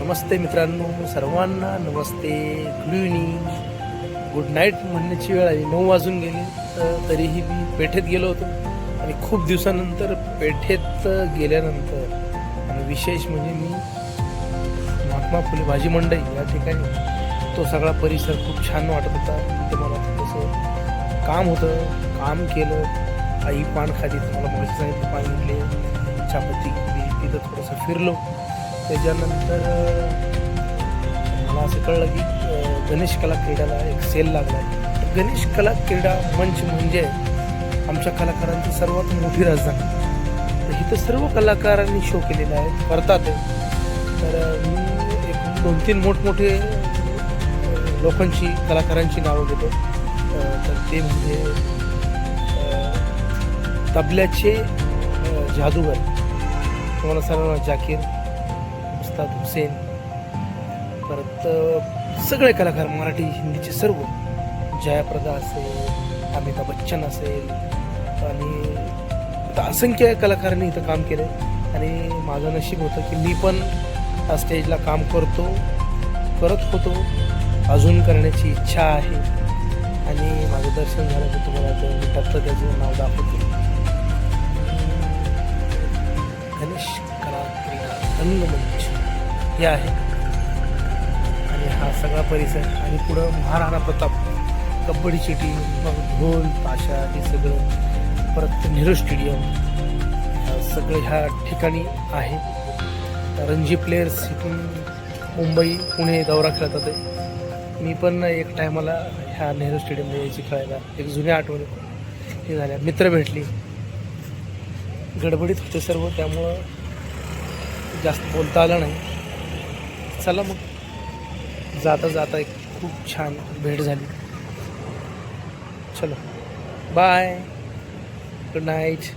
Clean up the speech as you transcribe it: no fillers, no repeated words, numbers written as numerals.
नमस्ते मित्रांनो, सर्वांना नमस्ते, good evening, good night म्हणण्याची वेळ आली. 9 वाजून गेले. तरीही मी पेठेत गेलो होतो आणि खूप दिवसानंतर पेठेत गेल्यानंतर आणि विशेष म्हणजे मी महात्मा फुले भाजी मंडई या ठिकाणी तो सगळा परिसर खूप छान वाटत होता. तिथे मला थोडंसं काम होतं, काम केलं. आई पान खाली, मला मगाशी सांगितलं पान घेतले, चहापत्ती घेतली, तिथं थोडंसं फिरलो. त्याच्यानंतर मला असं कळलं की गणेश कला क्रीडाला एक सेल लागला आहे. गणेश कला क्रीडा मंच म्हणजे आमच्या कलाकारांची सर्वात मोठी राजधानी. तर इथं सर्व कलाकारांनी शो केलेला आहे, करतात. तर मी एक 2-3 मोठमोठे लोकांची कलाकारांची नावं घेतो. तर ते म्हणजे तबल्याचे जादूगर तुम्हाला सर्वांना जाकीर, उस्ताद हुसेन, परत सगळे कलाकार मराठी हिंदीचे सर्व, जयाप्रदा असेल, अमिताभ बच्चन असेल आणि आता असंख्य कलाकारांनी इथं काम केलं. आणि माझं नशीब होतं की मी पण त्या स्टेजला काम करत होतो, अजून करण्याची इच्छा आहे. आणि माझं दर्शन झालं की तुम्हाला मी त्याचं नाव दाखवतो. गणेश कला क्रीडा रंगमंच हे आहे. आणि हा सगळा परिसर आणि पुढं महाराणा प्रताप कबड्डीची टीम, मग ढोल ताशा हे सगळं, परत नेहरू स्टेडियम सगळं ह्या ठिकाणी आहे. रणजी प्लेयर्स इथून मुंबई पुणे दौरा खेळतात. मी पण एक टायमाला ह्या नेहरू स्टेडियमला यायची खेळायला. एक जुन्या आठवणी हे झाल्या, मित्र भेटली, गडबडीत होते सर्व, त्यामुळं जास्त बोलता आलं नाही. चला मग जाता जाता एक खूप छान भेट झाली. चलो बाय, गुड नाईट.